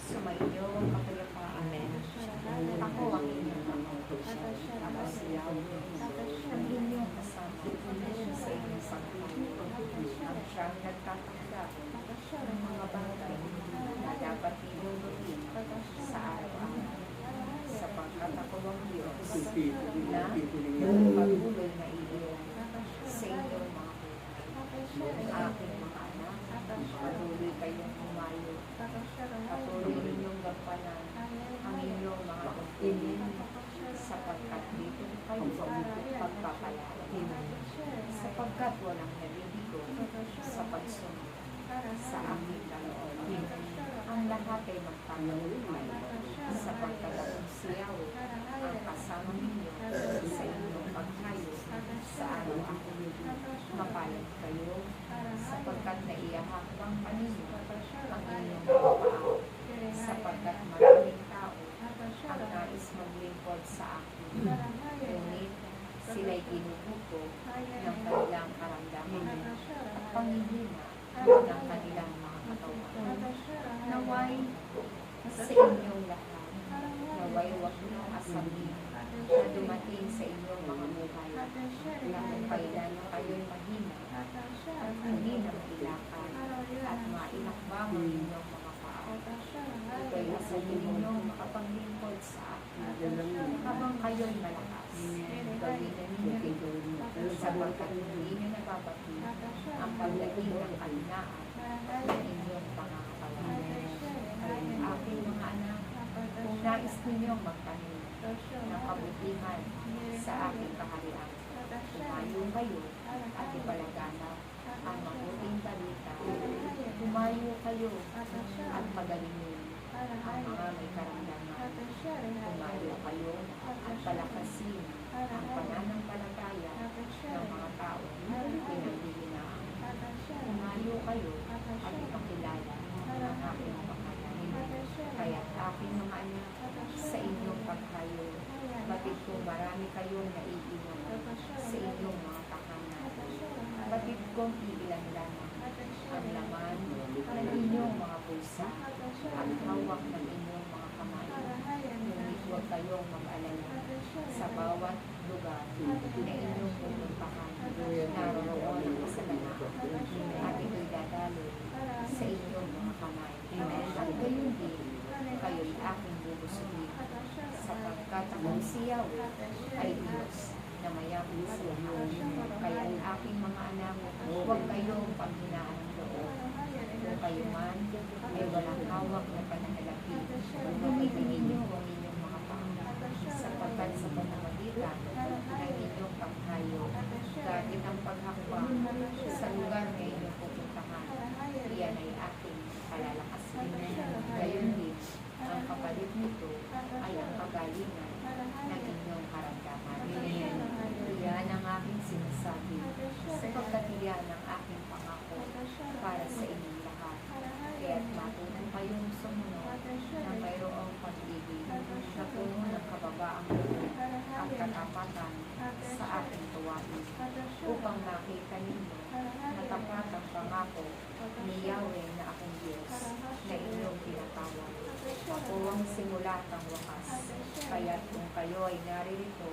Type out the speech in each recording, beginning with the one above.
Sumainyo ang kapayapaan. Ako ang inyong kapasiyaw. Ang inyong kasama sa inyong pagkakas. Ang siyang nagtatanggap ng mga bagay na dapat inunutin sa araw-araw. Sapagkat ako ang Diyos na patuloy na iyon sa inyong mga aking mga anak. Patuloy kayong humayo. Patuloy ninyong gampanan ang inyong mga pagpili sapagkat dito kayo pagpapalala. Sapagkat walang naliligo sa pagsunod sa aking kalooban. Ang lahat ay magpapalupay sapagkat akong siyaw ang kasama ninyo sa inyong paghayo sa araw-araw. Mapalad kayo sapagkat naiyahak ang paninyo ang inyong mga paa sapagkat maraming tao ang nais maglingkod sa akin. Ngunit sila'y ginugupo ng kanilang karamdaman at pangihina ng kanilang mga katawan. Naway sa inyong lahat, naway huwag niyong asamin na dumating sa inyong mga buhay na kung kailan kayo'y mahina at hindi na mailakan at mailakbang ang inyong mga paa. Ito'y asamin ninyong makapaglingkod sa akin habang kayo'y malakas. Gawin na ninyo ito sapagkat hindi nyo nababati ang pagdating ng kalinaan ng inyong pangakatawan. Kaya aking mga anak, kung nais ninyong magtanim ng kabutihan sa aking kaharian, humayo kayo at ipalaganap ang mabuting balita. Humayo kayo at pagalingin ang mga may karamdaman. Humayo kayo at palakasin ang pananampalataya ng mga tao pinaghihinaan. Humayo kayo at ipakilala ang aking pangalan. Kaya aking mga anak, sa inyong paghayo, batid kung marami kayong naiinom sa inyong mga tahanan. Batid kong iilan lamang ang laman ng inyong mga bulsa at hawak ng inyong mga kamay. Ngunit huwag kayong mag-alala sa bawat lugar na inyong pupuntahan. Naroon ang kasalanan at ito'y dadaloy sa inyong mga kamay. At gayon din, kayo'y aking bubusugin sapagkat ang siyaw ay Diyos na mayaman sa lahat. Kaya ang aking mga anak, huwag kayong panghinaan ng loob. Kung kayo man ay walang hawak na pananalapi, gamitin ninyo ang inyong mga paa sapagkat sa pamamagitan ng inyong paghayo, kahit ang paghakbang sa lugar na inyong pupuntahan, iyan ay aking palalakasin. Gayon din, ang kapalit nito ay ang kagalingan ng inyong karamdaman. Iyan ang aking sinasabi sapagkat iyan ang aking pangako para sa inyong lahat. Kaya't matuto kayong sumunod na mayroong pag-ibig na puno ng kababaang loob at katapatan sa aking tuwain upang makita ninyo na tapat ang pangako ni Yahweh na akong Diyos na inyong tinatawag. Ako ang simula at ang wakas. Kaya't kung kayo ay naririto,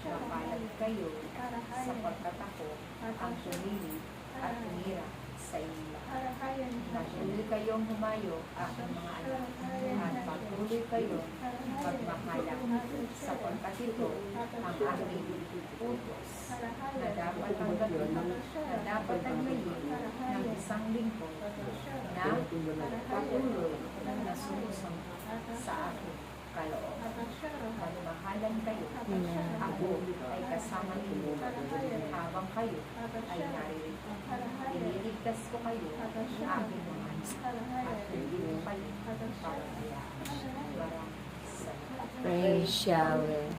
mapalad kayo sapagkat ako ang tumili at tumira sa inyong lahat. Patuloy kayong humayo, aking mga anak, at patuloy kayong magmahalang sapagkat ito ang aking utos na dapat tanggapin, na dapat taglayin ng isang lingkod na patuloy na sumusunod sa aking kalooban. Magmahalan kayo. Ako ay kasama ninyo habang kayo ay naririto. Iniligtas ko kayo sa aking mga anak at hindi ko kayo para kaya. Maraming salamat. Praise Yahweh.